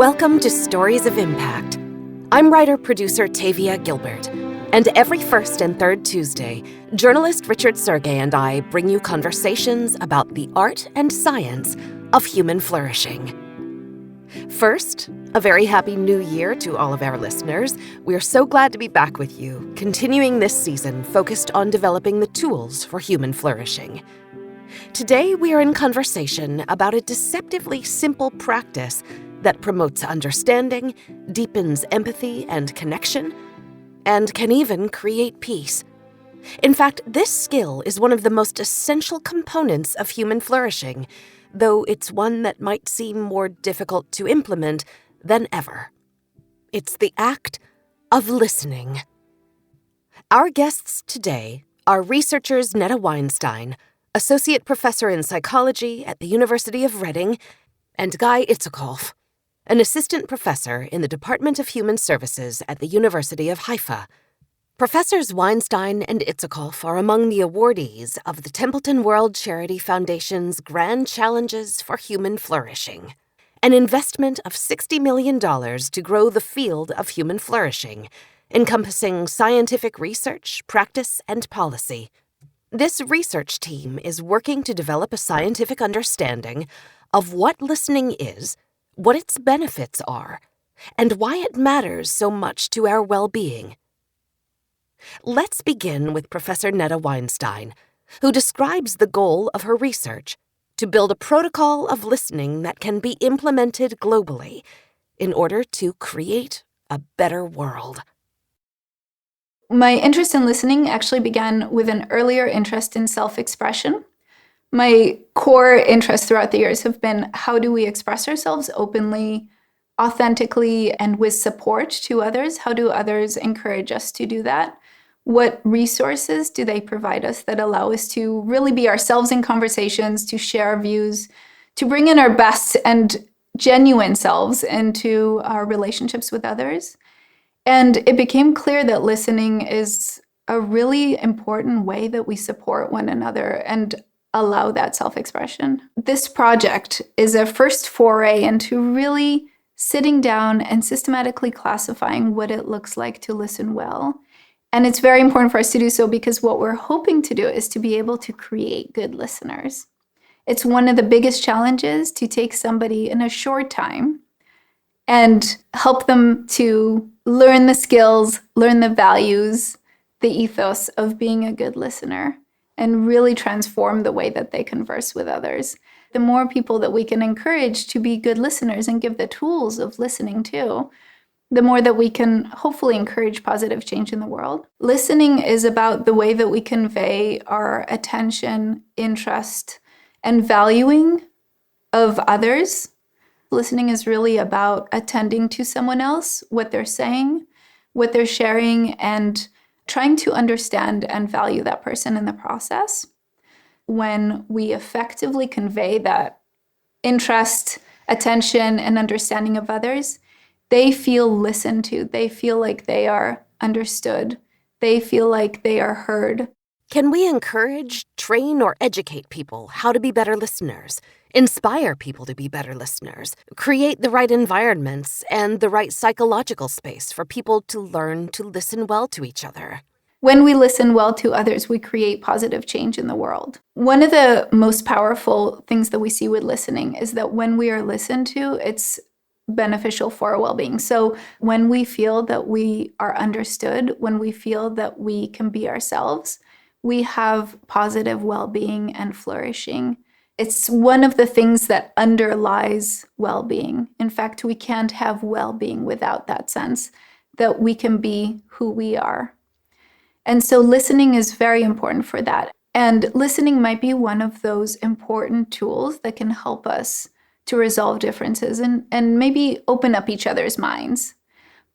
Welcome to Stories of Impact. I'm writer-producer Tavia Gilbert, and every first and third Tuesday, journalist Richard Sergey and I bring you conversations about the art and science of human flourishing. First, a very happy new year to all of our listeners. We're so glad to be back with you, continuing this season focused on developing the tools for human flourishing. Today, we are in conversation about a deceptively simple practice that promotes understanding, deepens empathy and connection, and can even create peace. In fact, this skill is one of the most essential components of human flourishing, though it's one that might seem more difficult to implement than ever. It's the act of listening. Our guests today are researchers Netta Weinstein, Associate Professor in Psychology at the University of Reading, and Guy Itzchakov, an Assistant Professor in the Department of Human Services at the University of Haifa. Professors Weinstein and Itzhchakov are among the awardees of the Templeton World Charity Foundation's Grand Challenges for Human Flourishing, an investment of $60 million to grow the field of human flourishing, encompassing scientific research, practice, and policy. This research team is working to develop a scientific understanding of what listening is, what its benefits are, and why it matters so much to our well-being. Let's begin with Professor Netta Weinstein, who describes the goal of her research: to build a protocol of listening that can be implemented globally in order to create a better world. My interest in listening actually began with an earlier interest in self-expression. My core interests throughout the years have been, how do we express ourselves openly, authentically, and with support to others? How do others encourage us to do that? What resources do they provide us that allow us to really be ourselves in conversations, to share our views, to bring in our best and genuine selves into our relationships with others? And it became clear that listening is a really important way that we support one another and allow that self-expression. This project is a first foray into really sitting down and systematically classifying what it looks like to listen well. And it's very important for us to do so because what we're hoping to do is to be able to create good listeners. It's one of the biggest challenges to take somebody in a short time and help them to learn the skills, learn the values, the ethos of being a good listener, and really transform the way that they converse with others. The more people that we can encourage to be good listeners and give the tools of listening to, the more that we can hopefully encourage positive change in the world. Listening is about the way that we convey our attention, interest, and valuing of others. Listening is really about attending to someone else, what they're saying, what they're sharing, and trying to understand and value that person in the process. When we effectively convey that interest, attention, and understanding of others, they feel listened to. They feel like they are understood. They feel like they are heard. Can we encourage, train, or educate people how to be better listeners, inspire people to be better listeners, create the right environments and the right psychological space for people to learn to listen well to each other? When we listen well to others, we create positive change in the world. One of the most powerful things that we see with listening is that when we are listened to, it's beneficial for our well-being. So when we feel that we are understood, when we feel that we can be ourselves, we have positive well-being and flourishing. It's one of the things that underlies well-being. In fact, we can't have well-being without that sense that we can be who we are. And so listening is very important for that. And listening might be one of those important tools that can help us to resolve differences and maybe open up each other's minds.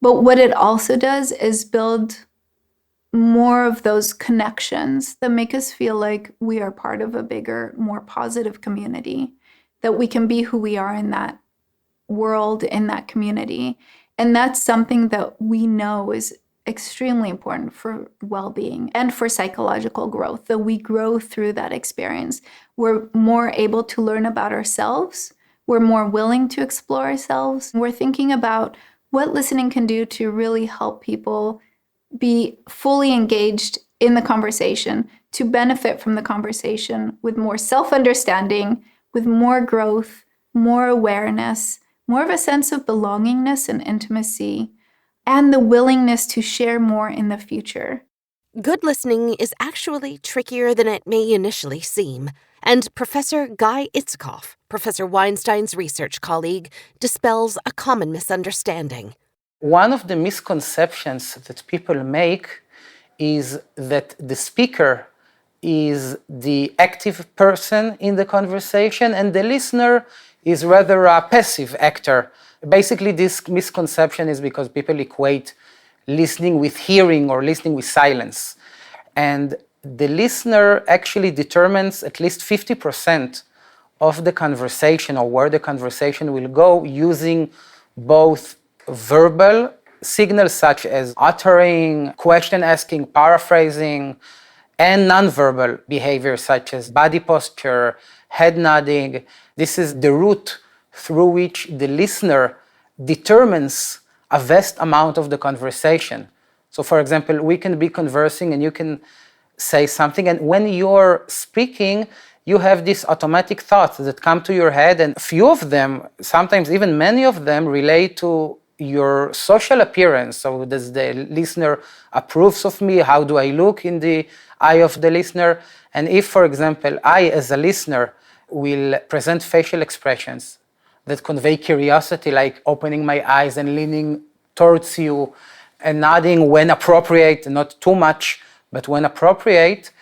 But what it also does is build more of those connections that make us feel like we are part of a bigger, more positive community, that we can be who we are in that world, in that community. And that's something that we know is extremely important for well-being and for psychological growth, that we grow through that experience. We're more able to learn about ourselves. We're more willing to explore ourselves. We're thinking about what listening can do to really help people be fully engaged in the conversation, to benefit from the conversation with more self-understanding, with more growth, more awareness, more of a sense of belongingness and intimacy, and the willingness to share more in the future. Good listening is actually trickier than it may initially seem, and Professor Guy Itzchakov, Professor Weinstein's research colleague, dispels a common misunderstanding. One of the misconceptions that people make is that the speaker is the active person in the conversation and the listener is rather a passive actor. Basically, this misconception is because people equate listening with hearing or listening with silence. And the listener actually determines at least 50% of the conversation or where the conversation will go using both verbal signals such as uttering, question asking, paraphrasing, and nonverbal behavior such as body posture, head nodding. This is the route through which the listener determines a vast amount of the conversation. So for example, we can be conversing and you can say something, and when you're speaking, you have these automatic thoughts that come to your head, and a few of them, sometimes even many of them, relate to your social appearance. So does the listener approves of me? How do I look in the eye of the listener? And if, for example, I as a listener will present facial expressions that convey curiosity, like opening my eyes and leaning towards you and nodding when appropriate, not too much, but when appropriate,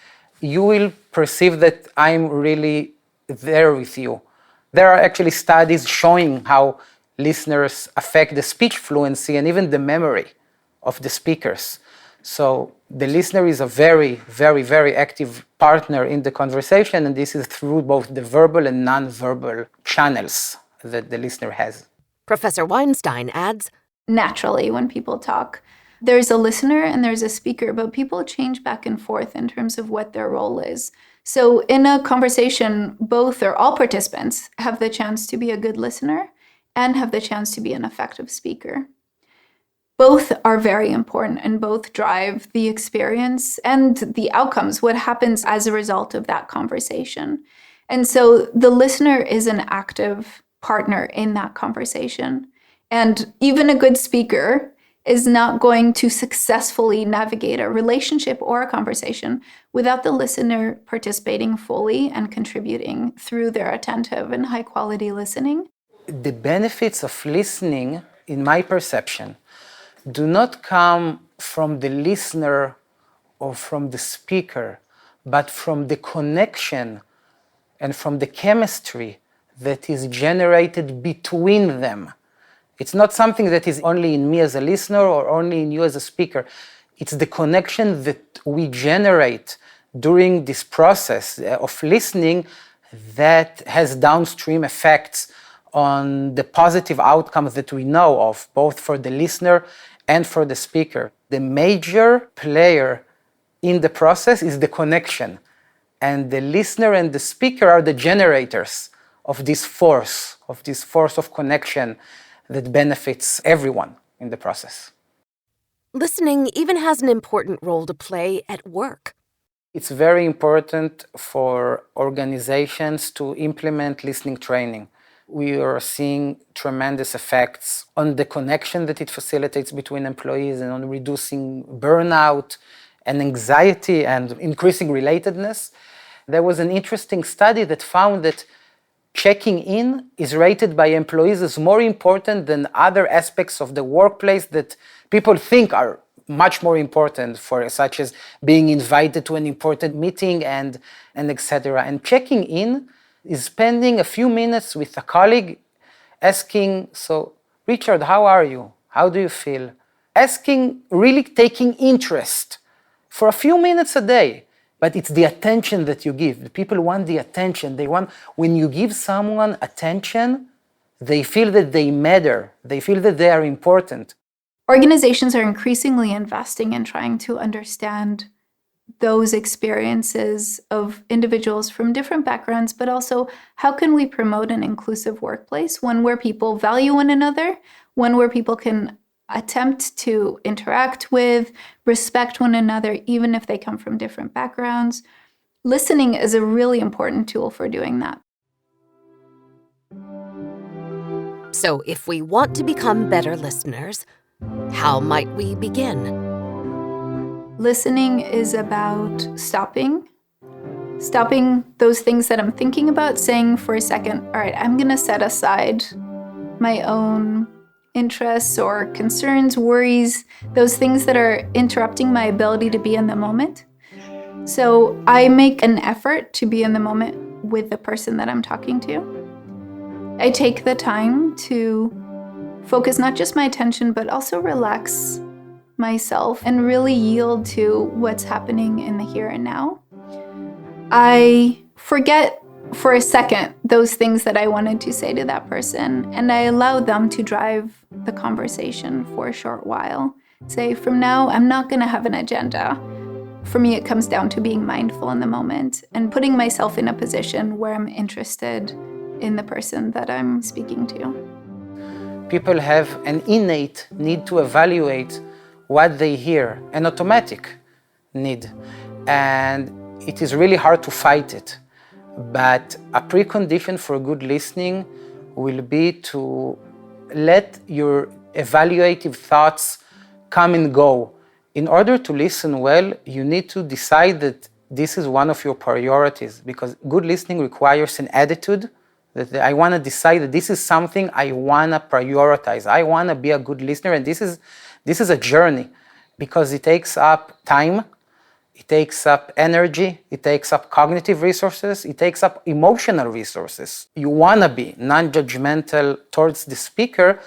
you will perceive that I'm really there with you. There are actually studies showing how listeners affect the speech fluency and even the memory of the speakers. So the listener is a very, very, very active partner in the conversation, and this is through both the verbal and non-verbal channels that the listener has. Professor Weinstein adds, Naturally, when people talk, there's a listener and there's a speaker, but people change back and forth in terms of what their role is. So in a conversation, both or all participants have the chance to be a good listener and have the chance to be an effective speaker. Both are very important and both drive the experience and the outcomes, what happens as a result of that conversation. And so the listener is an active partner in that conversation. And even a good speaker is not going to successfully navigate a relationship or a conversation without the listener participating fully and contributing through their attentive and high-quality listening. The benefits of listening, in my perception, do not come from the listener or from the speaker, but from the connection and from the chemistry that is generated between them. It's not something that is only in me as a listener or only in you as a speaker. It's the connection that we generate during this process of listening that has downstream effects on the positive outcomes that we know of, both for the listener and for the speaker. The major player in the process is the connection, and the listener and the speaker are the generators of this force of connection that benefits everyone in the process. listening even has an important role to play at work. It's very important for organizations to implement listening training. We are seeing tremendous effects on the connection that it facilitates between employees and on reducing burnout and anxiety and increasing relatedness. There was an interesting study that found that checking in is rated by employees as more important than other aspects of the workplace that people think are much more important, for such as being invited to an important meeting and etc. And checking in is spending a few minutes with a colleague asking, so Richard, how are you? How do you feel? Asking, really taking interest for a few minutes a day. But it's the attention that you give. The people want the attention. They want, when you give someone attention, they feel that they matter. They feel that they are important. Organizations are increasingly investing in trying to understand those experiences of individuals from different backgrounds, but also how can we promote an inclusive workplace, one where people value one another, one where people can attempt to interact with, respect one another, even if they come from different backgrounds. Listening is a really important tool for doing that. So, if we want to become better listeners, how might we begin? Listening is about stopping those things that I'm thinking about, saying for a second, all right, I'm going to set aside my own interests or concerns, worries, those things that are interrupting my ability to be in the moment. So I make an effort to be in the moment with the person that I'm talking to. I take the time to focus not just my attention, but also relax myself and really yield to what's happening in the here and now. I forget for a second those things that I wanted to say to that person, and I allow them to drive the conversation for a short while. Say, from now, I'm not going to have an agenda. For me, it comes down to being mindful in the moment and putting myself in a position where I'm interested in the person that I'm speaking to. People have an innate need to evaluate what they hear, an automatic need, and it is really hard to fight it. But a precondition for good listening will be to let your evaluative thoughts come and go. In order to listen well, you need to decide that this is one of your priorities, because good listening requires an attitude that I want to decide that this is something I want to prioritize. I want to be a good listener, and this is a journey, because it takes up time, it takes up energy, it takes up cognitive resources, it takes up emotional resources. You want to be non-judgmental towards the speaker.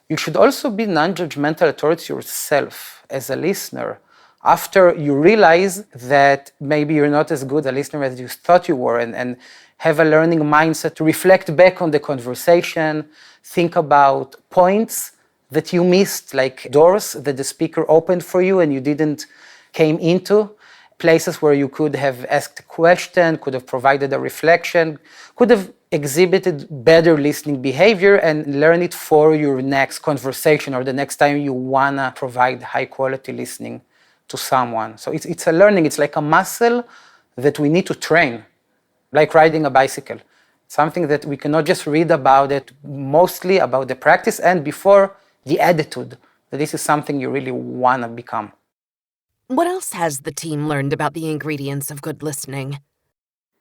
You should also be non-judgmental towards yourself as a listener. After you realize that maybe you're not as good a listener as you thought you were, and have a learning mindset to reflect back on the conversation, think about points that you missed, like doors that the speaker opened for you and you didn't came into, places where you could have asked a question, could have provided a reflection, could have exhibited better listening behavior, and learn it for your next conversation or the next time you wanna provide high quality listening to someone. So it's a learning, it's like a muscle that we need to train, like riding a bicycle. Something that we cannot just read about it, mostly about the practice and before the attitude, that this is something you really wanna become. What else has the team learned about the ingredients of good listening?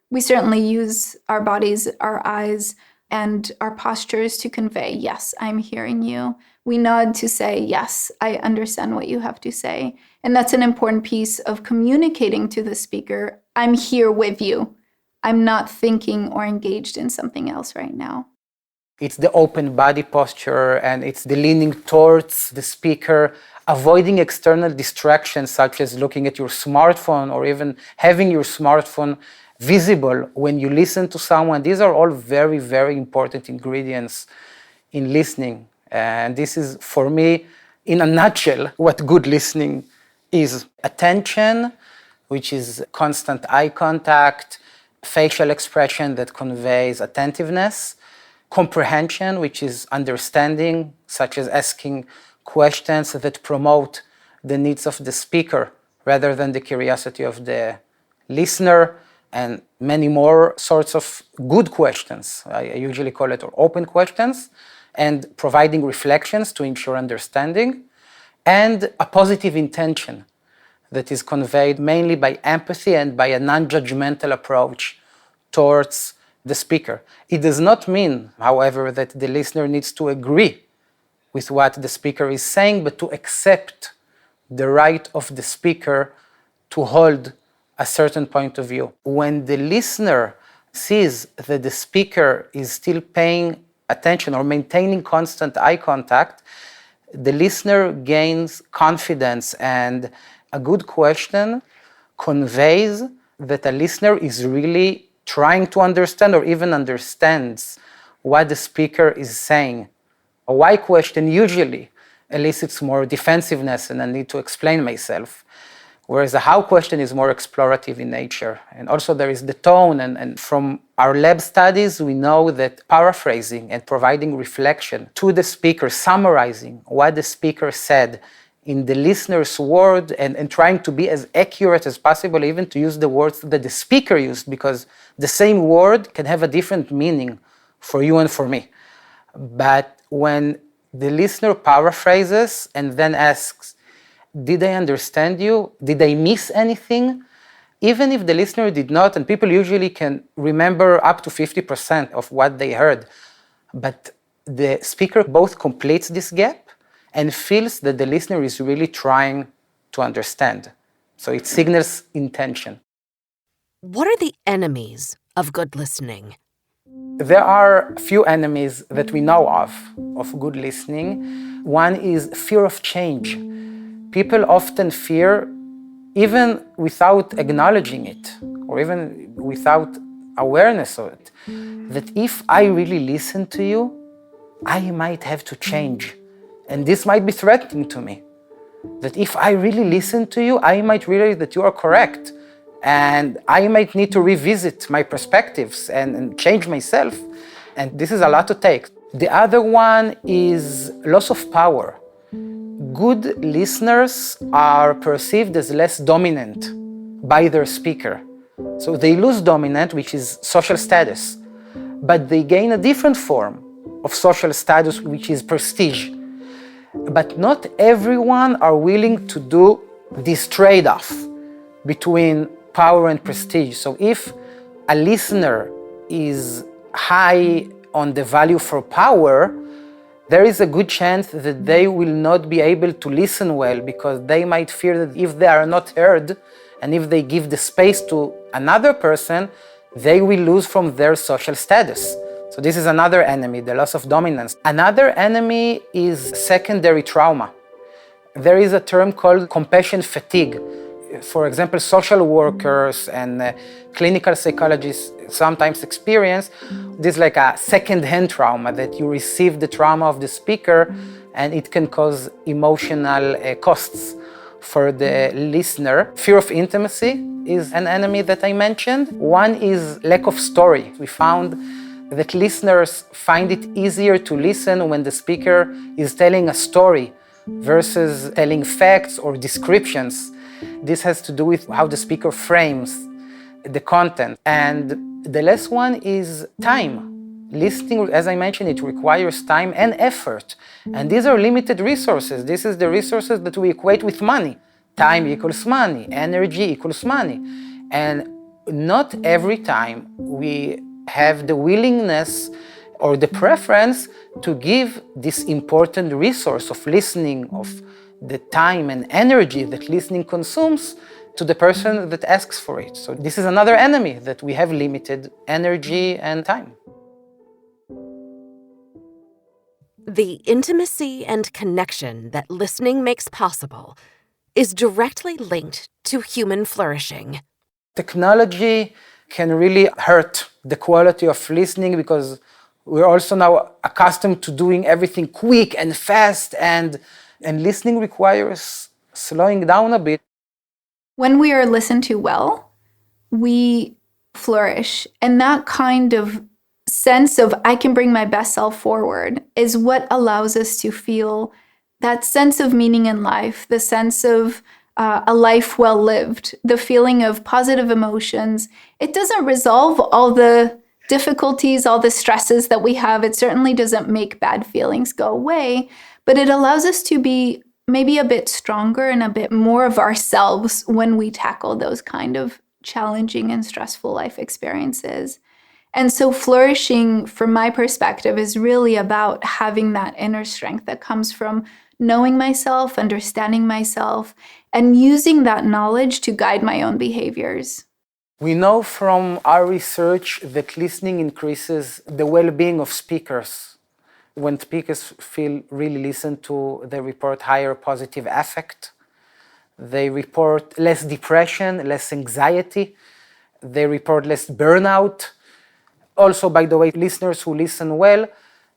We certainly use our bodies, our eyes, and our postures to convey, yes, I'm hearing you. We nod to say, yes, I understand what you have to say. And that's an important piece of communicating to the speaker, I'm here with you. I'm not thinking or engaged in something else right now. It's the open body posture, and it's the leaning towards the speaker, avoiding external distractions such as looking at your smartphone or even having your smartphone visible when you listen to someone. These are all very, very important ingredients in listening. And this is, for me, in a nutshell, what good listening is. Attention, which is constant eye contact, facial expression that conveys attentiveness, comprehension, which is understanding, such as asking questions that promote the needs of the speaker rather than the curiosity of the listener, and many more sorts of good questions. I usually call it or open questions, and providing reflections to ensure understanding, and a positive intention that is conveyed mainly by empathy and by a non-judgmental approach towards the speaker. It does not mean, however, that the listener needs to agree with what the speaker is saying, but to accept the right of the speaker to hold a certain point of view. When the listener sees that the speaker is still paying attention or maintaining constant eye contact, the listener gains confidence, and a good question conveys that a listener is really trying to understand or even understands what the speaker is saying. A why question usually elicits more defensiveness and a need to explain myself. whereas the how question is more explorative in nature. And also there is the tone, and from our lab studies, we know that paraphrasing and providing reflection to the speaker, summarizing what the speaker said in the listener's word, and trying to be as accurate as possible, even to use the words that the speaker used, because the same word can have a different meaning for you and for me. But when the listener paraphrases and then asks, did I understand you? Did I miss anything? Even if the listener did not, and people usually can remember up to 50% of what they heard, but the speaker both completes this gap and feels that the listener is really trying to understand. So it signals intention. What are the enemies of good listening? There are a few enemies that we know of good listening. One is fear of change. People often fear, even without acknowledging it, or even without awareness of it, that if I really listen to you, I might have to change. And this might be threatening to me. That if I really listen to you, I might realize that you are correct. And I might need to revisit my perspectives and change myself. And this is a lot to take. The other one is loss of power. Good listeners are perceived as less dominant by their speaker. So they lose dominant, which is social status, but they gain a different form of social status, which is prestige. But not everyone are willing to do this trade-off between power and prestige. So if a listener is high on the value for power, there is a good chance that they will not be able to listen well, because they might fear that if they are not heard and if they give the space to another person, they will lose from their social status. So this is another enemy, the loss of dominance. Another enemy is secondary trauma. There is a term called compassion fatigue. For example, social workers and clinical psychologists sometimes experience this like a second-hand trauma, that you receive the trauma of the speaker and it can cause emotional costs for the listener. Fear of intimacy is an enemy that I mentioned. One is lack of story. We found that listeners find it easier to listen when the speaker is telling a story versus telling facts or descriptions. This has to do with how the speaker frames the content. And the last one is time. Listening, as I mentioned, it requires time and effort. And these are limited resources. This is the resources that we equate with money. Time equals money, energy equals money. And not every time we have the willingness or the preference to give this important resource of listening, of the time and energy that listening consumes, to the person that asks for it. So this is another enemy, that we have limited energy and time. The intimacy and connection that listening makes possible is directly linked to human flourishing. Technology can really hurt the quality of listening, because we're also now accustomed to doing everything quick and fast, and listening requires slowing down a bit. When we are listened to well, we flourish. And that kind of sense of I can bring my best self forward is what allows us to feel that sense of meaning in life, the sense of a life well lived, the feeling of positive emotions. It doesn't resolve all the difficulties, all the stresses that we have. It certainly doesn't make bad feelings go away, but it allows us to be maybe a bit stronger and a bit more of ourselves when we tackle those kind of challenging and stressful life experiences. And so flourishing, from my perspective, is really about having that inner strength that comes from knowing myself, understanding myself, and using that knowledge to guide my own behaviors. We know from our research that listening increases the well-being of speakers. When speakers feel really listened to, they report higher positive affect. They report less depression, less anxiety. They report less burnout. Also, by the way, listeners who listen well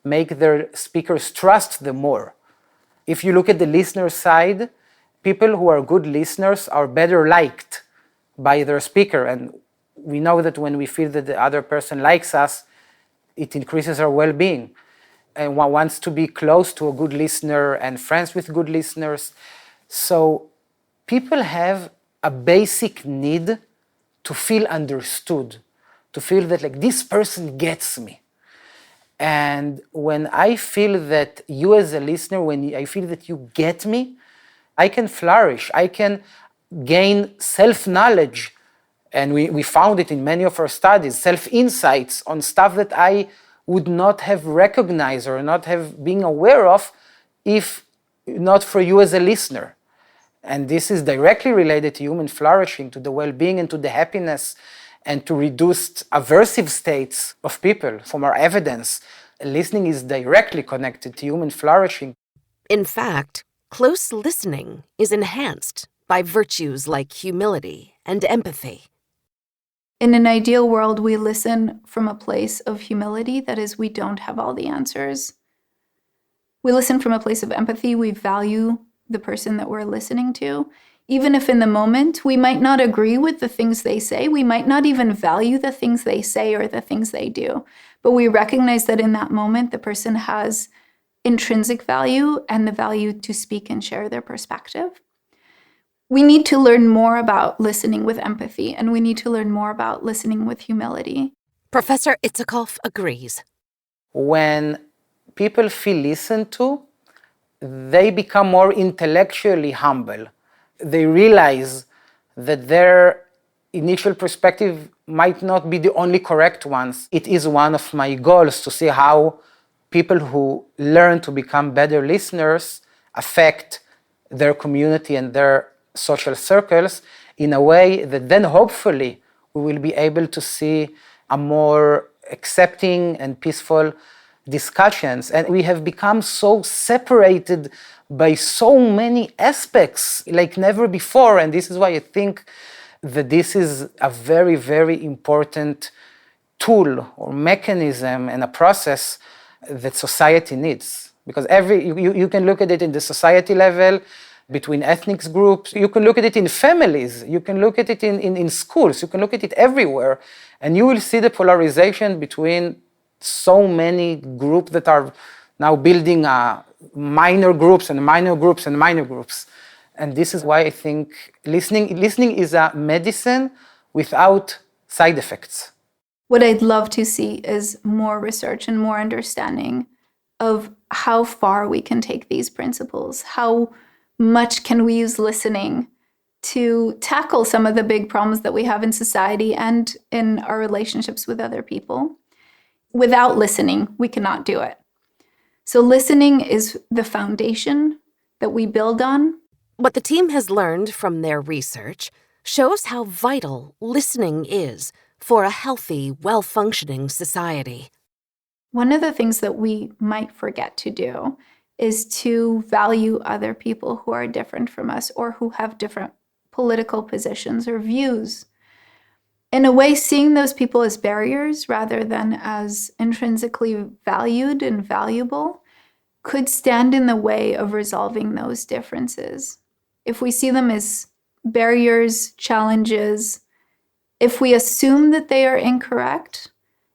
make their speakers trust them more. If you look at the listener side, people who are good listeners are better liked by their speaker. And we know that when we feel that the other person likes us, it increases our well-being. And one wants to be close to a good listener and friends with good listeners. So people have a basic need to feel understood, to feel that like this person gets me. And when I feel that you as a listener, when I feel that you get me, I can flourish, I can gain self-knowledge. And we found it in many of our studies, self-insights on stuff that I would not have recognized or not have been aware of if not for you as a listener. And this is directly related to human flourishing, to the well-being and to the happiness and to reduced aversive states of people. From our evidence, listening is directly connected to human flourishing. In fact, close listening is enhanced by virtues like humility and empathy. In an ideal world, we listen from a place of humility. That is, we don't have all the answers. We listen from a place of empathy. We value the person that we're listening to. Even if in the moment we might not agree with the things they say, we might not even value the things they say or the things they do, but we recognize that in that moment the person has intrinsic value and the value to speak and share their perspective. We need to learn more about listening with empathy, and we need to learn more about listening with humility. Professor Itzchakov agrees. When people feel listened to, they become more intellectually humble. They realize that their initial perspective might not be the only correct ones. It is one of my goals to see how people who learn to become better listeners affect their community and their social circles in a way that then hopefully we will be able to see a more accepting and peaceful discussions. And we have become so separated by so many aspects like never before. And this is why I think that this is a very, very important tool or mechanism and a process that society needs. Because you can look at it in the society level, between ethnic groups, you can look at it in families, you can look at it in schools, you can look at it everywhere, and you will see the polarization between so many groups that are now building minor groups and minor groups and minor groups. And this is why I think listening is a medicine without side effects. What I'd love to see is more research and more understanding of how far we can take these principles, how much can we use listening to tackle some of the big problems that we have in society and in our relationships with other people. Without listening, we cannot do it. So listening is the foundation that we build on. What the team has learned from their research shows how vital listening is for a healthy, well-functioning society. One of the things that we might forget to do is to value other people who are different from us or who have different political positions or views. In a way, seeing those people as barriers rather than as intrinsically valued and valuable could stand in the way of resolving those differences. If we see them as barriers, challenges, if we assume that they are incorrect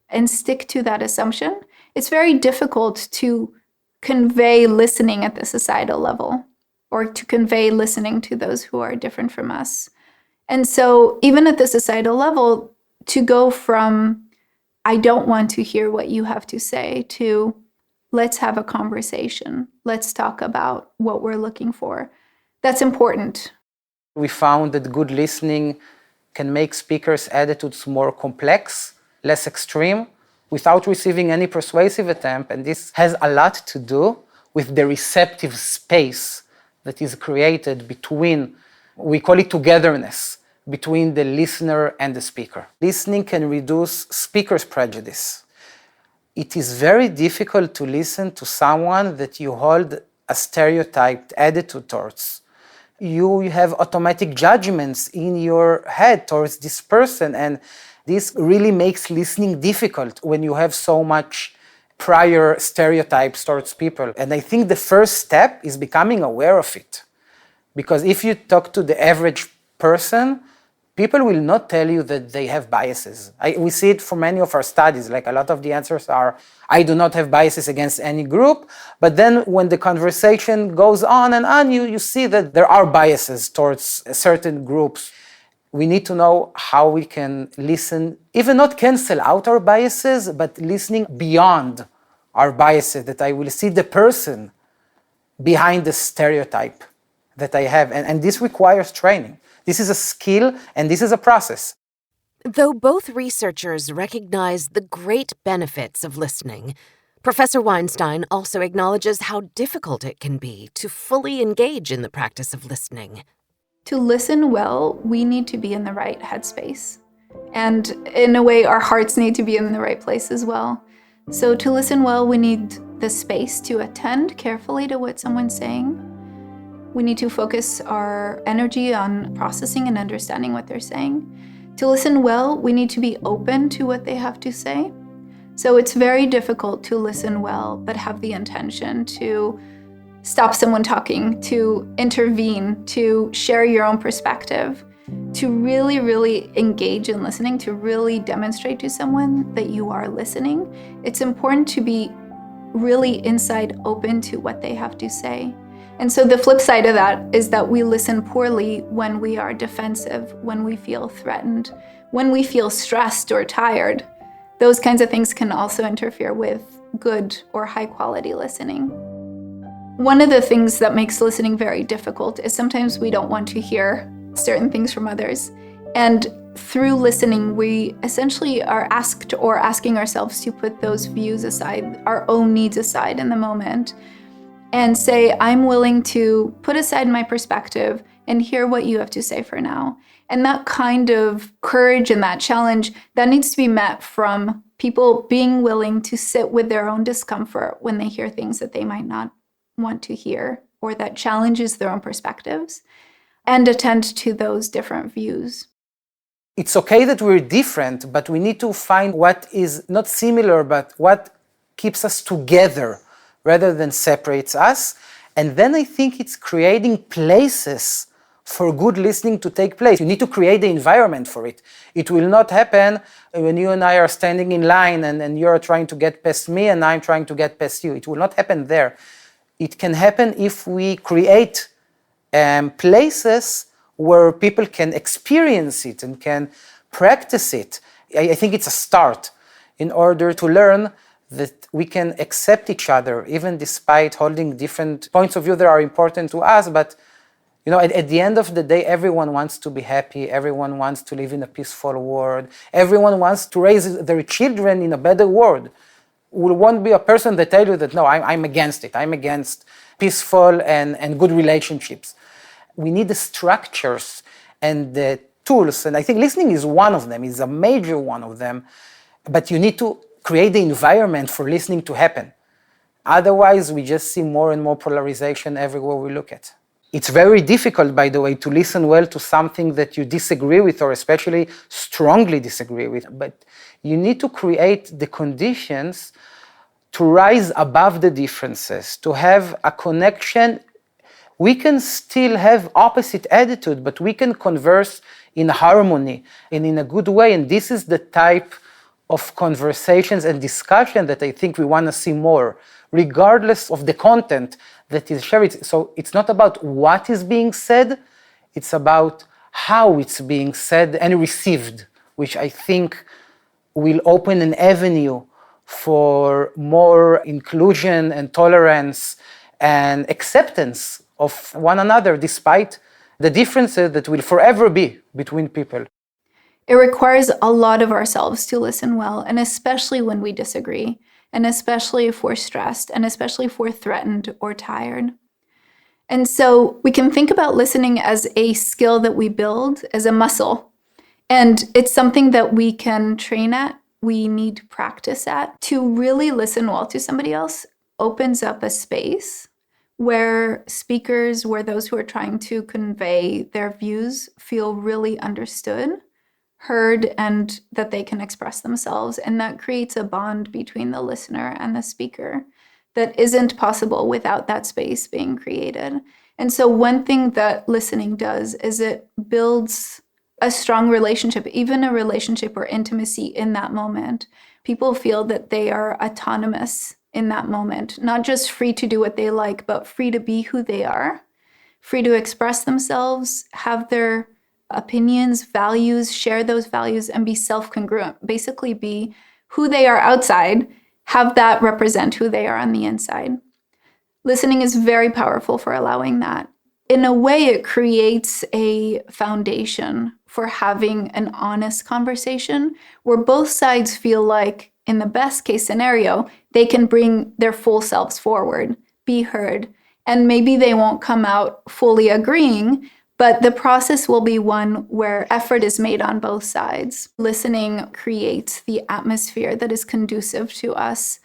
and stick to that assumption, it's very difficult to convey listening at the societal level or to convey listening to those who are different from us. And so even at the societal level, to go from, I don't want to hear what you have to say, to let's have a conversation. Let's talk about what we're looking for. That's important. We found that good listening can make speakers' attitudes more complex, less extreme, without receiving any persuasive attempt. And this has a lot to do with the receptive space that is created between, we call it togetherness, between the listener and the speaker. Listening can reduce speaker's prejudice. It is very difficult to listen to someone that you hold a stereotyped attitude towards. You have automatic judgments in your head towards this person, and this really makes listening difficult when you have so much prior stereotypes towards people. And I think the first step is becoming aware of it. Because if you talk to the average person, people will not tell you that they have biases. We see it for many of our studies, like a lot of the answers are, I do not have biases against any group, but then when the conversation goes on and on, you see that there are biases towards certain groups. We need to know how we can listen, even not cancel out our biases, but listening beyond our biases, that I will see the person behind the stereotype that I have. And this requires training. This is a skill and this is a process. Though both researchers recognize the great benefits of listening, Professor Weinstein also acknowledges how difficult it can be to fully engage in the practice of listening. To listen well, we need to be in the right headspace. And in a way, our hearts need to be in the right place as well. So to listen well, we need the space to attend carefully to what someone's saying. We need to focus our energy on processing and understanding what they're saying. To listen well, we need to be open to what they have to say. So it's very difficult to listen well, but have the intention to stop someone talking, to intervene, to share your own perspective, to really, really engage in listening, to really demonstrate to someone that you are listening. It's important to be really inside open to what they have to say. And so the flip side of that is that we listen poorly when we are defensive, when we feel threatened, when we feel stressed or tired. Those kinds of things can also interfere with good or high quality listening. One of the things that makes listening very difficult is sometimes we don't want to hear certain things from others. And through listening, we essentially are asked or asking ourselves to put those views aside, our own needs aside in the moment, and say, I'm willing to put aside my perspective and hear what you have to say for now. And that kind of courage and that challenge, that needs to be met from people being willing to sit with their own discomfort when they hear things that they might not want to hear or that challenges their own perspectives, and attend to those different views. It's okay that we're different, but we need to find what is not similar, but what keeps us together rather than separates us. And then I think it's creating places for good listening to take place. You need to create the environment for it. It will not happen when you and I are standing in line and you're trying to get past me and I'm trying to get past you. It will not happen there. It can happen if we create places where people can experience it and can practice it. I think it's a start in order to learn that we can accept each other, even despite holding different points of view that are important to us. But at the end of the day, everyone wants to be happy. Everyone wants to live in a peaceful world. Everyone wants to raise their children in a better world. We won't be a person that tell you that, no, I'm against it. I'm against peaceful and good relationships. We need the structures and the tools. And I think listening is one of them, is a major one of them. But you need to create the environment for listening to happen. Otherwise, we just see more and more polarization everywhere we look at. It's very difficult, by the way, to listen well to something that you disagree with or especially strongly disagree with. But you need to create the conditions to rise above the differences, to have a connection. We can still have opposite attitude, but we can converse in harmony and in a good way. And this is the type of conversations and discussion that I think we want to see more, regardless of the content that is shared. So it's not about what is being said, it's about how it's being said and received, which I think will open an avenue for more inclusion and tolerance and acceptance of one another, despite the differences that will forever be between people. It requires a lot of ourselves to listen well, and especially when we disagree, and especially if we're stressed, and especially if we're threatened or tired. And so we can think about listening as a skill that we build, as a muscle. And it's something that we can train at, we need practice at. To really listen well to somebody else opens up a space where speakers, where those who are trying to convey their views feel really understood, heard, and that they can express themselves. And that creates a bond between the listener and the speaker that isn't possible without that space being created. And so one thing that listening does is it builds a strong relationship, even a relationship or intimacy in that moment. People feel that they are autonomous in that moment, not just free to do what they like, but free to be who they are, free to express themselves, have their opinions, values, share those values, and be self-congruent. Basically be who they are outside, have that represent who they are on the inside. Listening is very powerful for allowing that. In a way, it creates a foundation for having an honest conversation where both sides feel like, in the best case scenario, they can bring their full selves forward, be heard, and maybe they won't come out fully agreeing, but the process will be one where effort is made on both sides. Listening creates the atmosphere that is conducive to us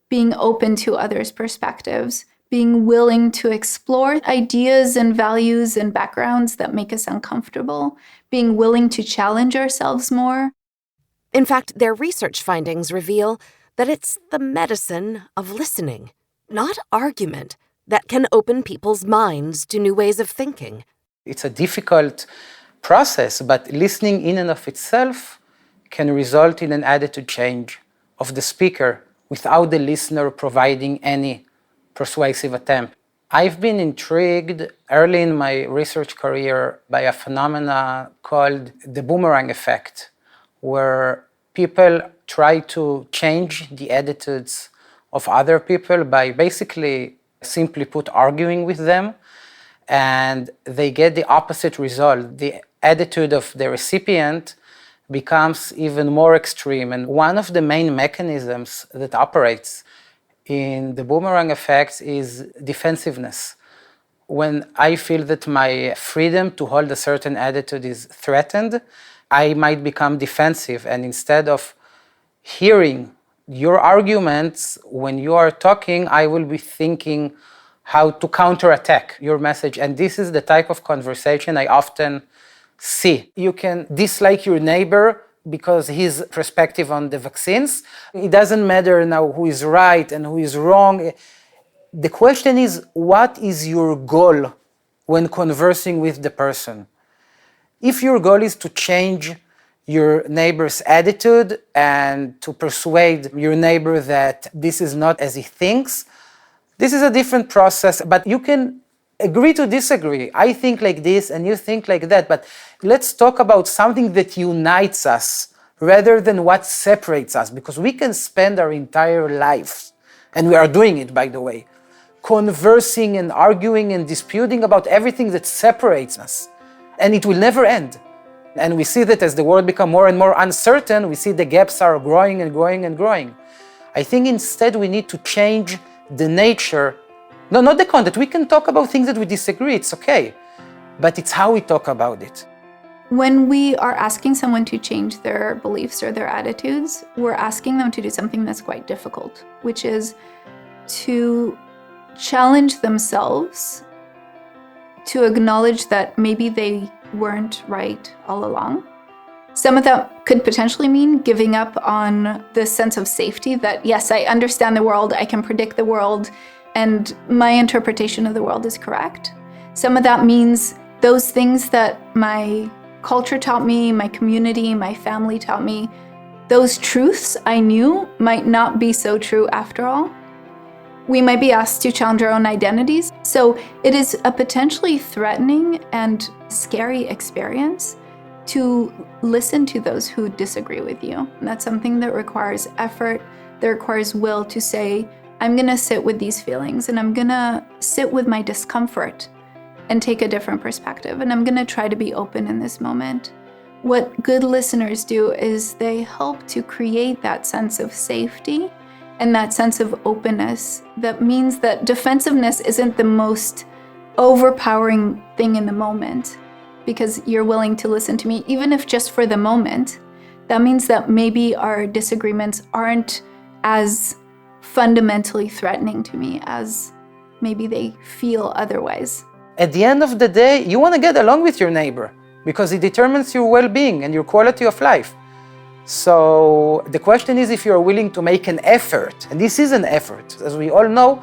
being open to others' perspectives, being willing to explore ideas and values and backgrounds that make us uncomfortable, being willing to challenge ourselves more. In fact, their research findings reveal that it's the medicine of listening, not argument, that can open people's minds to new ways of thinking. It's a difficult process, but listening in and of itself can result in an attitude change of the speaker without the listener providing any persuasive attempt. I've been intrigued early in my research career by a phenomena called the boomerang effect, where people try to change the attitudes of other people by basically, simply put, arguing with them, and they get the opposite result. The attitude of the recipient becomes even more extreme. And one of the main mechanisms that operates in the boomerang effect is defensiveness. When I feel that my freedom to hold a certain attitude is threatened, I might become defensive. And instead of hearing your arguments when you are talking, I will be thinking how to counterattack your message. And this is the type of conversation I often see. You can dislike your neighbor because his perspective on the vaccines. It doesn't matter now who is right and who is wrong. The question is, what is your goal when conversing with the person? If your goal is to change your neighbor's attitude and to persuade your neighbor that this is not as he thinks, this is a different process, but you can agree to disagree. I think like this and you think like that, but let's talk about something that unites us rather than what separates us, because we can spend our entire life, and we are doing it, by the way, conversing and arguing and disputing about everything that separates us, and it will never end. And we see that as the world becomes more and more uncertain, we see the gaps are growing and growing and growing. I think instead we need to change the nature, no, not the content. We can talk about things that we disagree, it's okay, but it's how we talk about it. When we are asking someone to change their beliefs or their attitudes, we're asking them to do something that's quite difficult, which is to challenge themselves, to acknowledge that maybe they weren't right all along. Some of that could potentially mean giving up on the sense of safety that, yes, I understand the world, I can predict the world, and my interpretation of the world is correct. Some of that means those things that my culture taught me, my community, my family taught me, those truths I knew might not be so true after all. We might be asked to challenge our own identities. So it is a potentially threatening and scary experience to listen to those who disagree with you. And that's something that requires effort, that requires will to say, I'm gonna sit with these feelings and I'm gonna sit with my discomfort and take a different perspective. And I'm gonna try to be open in this moment. What good listeners do is they help to create that sense of safety and that sense of openness. That means that defensiveness isn't the most overpowering thing in the moment, because you're willing to listen to me, even if just for the moment. That means that maybe our disagreements aren't as fundamentally threatening to me as maybe they feel otherwise. At the end of the day, you want to get along with your neighbor because it determines your well-being and your quality of life. So the question is if you're willing to make an effort, and this is an effort, as we all know,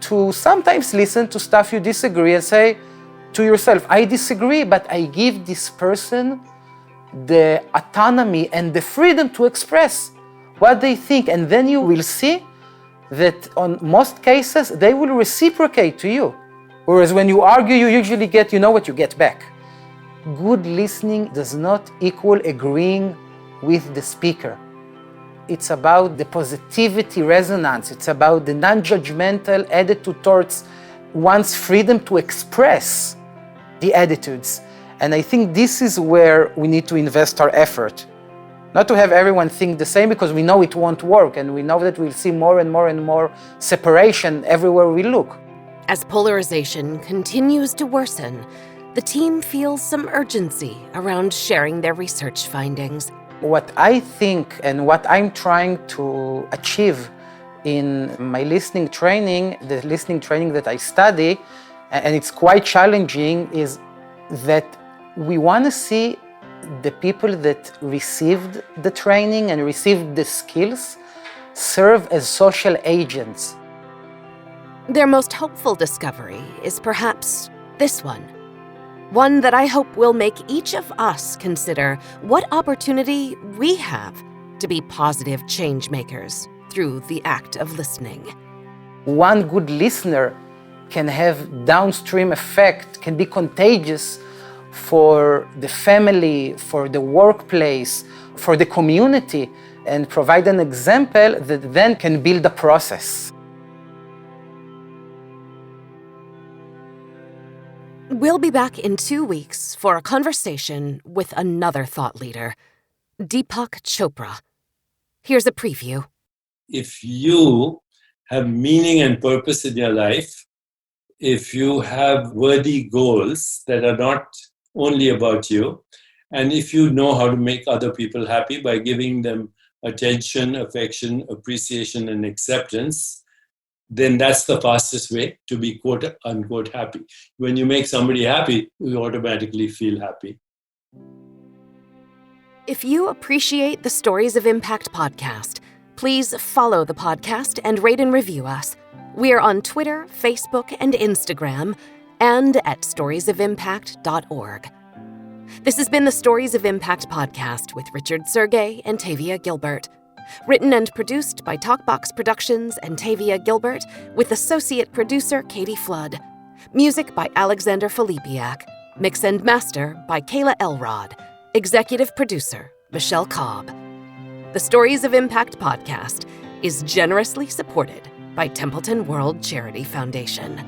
to sometimes listen to stuff you disagree and say to yourself, I disagree, but I give this person the autonomy and the freedom to express what they think. And then you will see that on most cases, they will reciprocate to you. Whereas when you argue, you usually get, you know what, you get back. Good listening does not equal agreeing with the speaker. It's about the positivity resonance. It's about the non-judgmental attitude towards one's freedom to express the attitudes. And I think this is where we need to invest our effort. Not to have everyone think the same, because we know it won't work, and we know that we'll see more and more and more separation everywhere we look. As polarization continues to worsen, the team feels some urgency around sharing their research findings. What I think and what I'm trying to achieve in my listening training, the listening training that I study, and it's quite challenging, is that we want to see the people that received the training and received the skills serve as social agents. Their most hopeful discovery is perhaps this one that I hope will make each of us consider what opportunity we have to be positive change makers through the act of listening. One good listener can have downstream effect, can be contagious for the family, for the workplace, for the community, and provide an example that then can build a process. We'll be back in 2 weeks for a conversation with another thought leader, Deepak Chopra. Here's a preview. If you have meaning and purpose in your life, if you have worthy goals that are not only about you, and if you know how to make other people happy by giving them attention, affection, appreciation, and acceptance, then that's the fastest way to be quote unquote happy. When you make somebody happy, you automatically feel happy. If you appreciate the Stories of Impact podcast, please follow the podcast and rate and review us. We're on Twitter, Facebook, and Instagram, and at storiesofimpact.org. This has been the Stories of Impact podcast with Richard Sergey and Tavia Gilbert. Written and produced by Talkbox Productions and Tavia Gilbert, with associate producer Katie Flood. Music by Alexander Filipiak. Mix and master by Kayla Elrod. Executive producer Michelle Cobb. The Stories of Impact podcast is generously supported by Templeton World Charity Foundation.